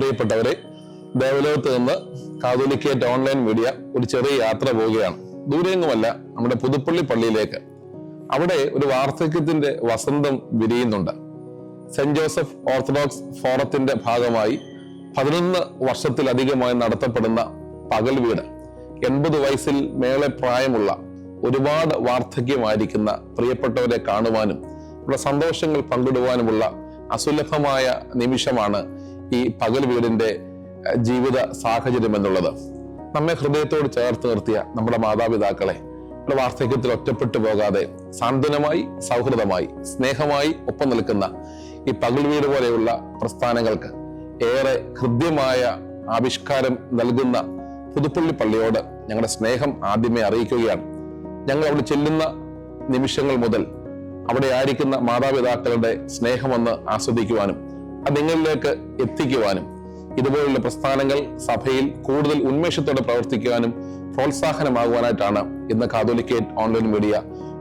പ്രിയപ്പെട്ടവരെ, ദേവലോകത്ത് നിന്ന് catholicate online media ഒരു ചെറിയ യാത്ര പോവുകയാണ്. ദൂരെയൊന്നുമല്ല, നമ്മുടെ പുതുപ്പള്ളി പള്ളിയിലേക്ക്. അവിടെ ഒരു വാർദ്ധക്യത്തിന്റെ വസന്തം വിരിയുന്നുണ്ട്. സെന്റ് ജോസഫ് ഓർത്തഡോക്സ് ഫോറത്തിന്റെ ഭാഗമായി 11 വർഷത്തിലധികമായി നടത്തപ്പെടുന്ന പകൽ വീട്. 80 വയസ്സിൽ മേലെ പ്രായമുള്ള ഒരുപാട് വാർദ്ധക്യമായിരിക്കുന്ന പ്രിയപ്പെട്ടവരെ കാണുവാനും അവരുടെ സന്തോഷങ്ങൾ പങ്കിടുവാനുമുള്ള അസുലഭമായ നിമിഷമാണ് ഈ പകൽ വീടിന്റെ ജീവിത സാഹചര്യം എന്നുള്ളത്. നമ്മെ ഹൃദയത്തോട് ചേർത്ത് നിർത്തിയ നമ്മുടെ മാതാപിതാക്കളെ വാർദ്ധക്യത്തിൽ ഒറ്റപ്പെട്ടു പോകാതെ സാന്ത്വനമായി, സൗഹൃദമായി, സ്നേഹമായി ഒപ്പം നിൽക്കുന്ന ഈ പകൽ വീട് പോലെയുള്ള പ്രസ്ഥാനങ്ങൾക്ക് ഏറെ ഹൃദ്യമായ ആവിഷ്കാരം നൽകുന്ന പുതുപ്പള്ളി പള്ളിയോട് ഞങ്ങളുടെ സ്നേഹം ആദ്യമേ അറിയിക്കുകയാണ്. ഞങ്ങൾ അവിടെ ചെല്ലുന്ന നിമിഷങ്ങൾ മുതൽ അവിടെ ആയിരിക്കുന്ന മാതാപിതാക്കളുടെ സ്നേഹമൊന്ന് ആസ്വദിക്കുവാനും അത് നിങ്ങളിലേക്ക് എത്തിക്കുവാനും ഇതുപോലുള്ള പ്രസ്ഥാനങ്ങൾ സഭയിൽ കൂടുതൽ ഉന്മേഷത്തോടെ പ്രവർത്തിക്കുവാനും പ്രോത്സാഹനമാകുവാനായിട്ടാണ് ഇന്ന് കാതോലിക്കേറ്റ് ഓൺലൈൻ മീഡിയ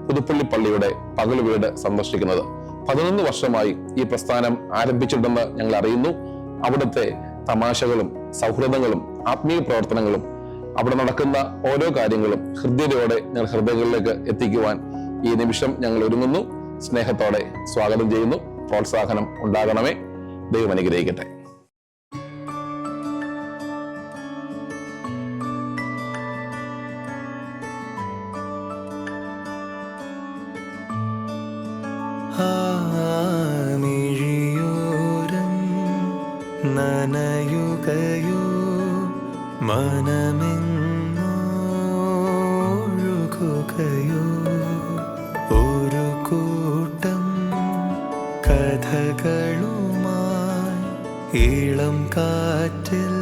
പുതുപ്പള്ളി പള്ളിയുടെ പകൽ വീട് സന്ദർശിക്കുന്നത്. 11 വർഷമായി ഈ പ്രസ്ഥാനം ആരംഭിച്ചിട്ടുണ്ടെന്ന് ഞങ്ങൾ അറിയുന്നു. അവിടുത്തെ തമാശകളും സൗഹൃദങ്ങളും ആത്മീയ പ്രവർത്തനങ്ങളും അവിടെ നടക്കുന്ന ഓരോ കാര്യങ്ങളും ഹൃദയതയോടെ ഞങ്ങൾ ഹൃദയങ്ങളിലേക്ക് എത്തിക്കുവാൻ ഈ നിമിഷം ഞങ്ങൾ ഒരുങ്ങുന്നു. സ്നേഹത്തോടെ സ്വാഗതം ചെയ്യുന്നു. പ്രോത്സാഹനം ഉണ്ടാകണമേ. ദൈവം അനുഗ്രഹിക്കട്ടെ. മിഴിയോരം നനയുകയോ മനമെങ്ങോഴുകയോ ഒരു കൂട്ടം കഥകളുമായി ഇളം കാറ്റിൽ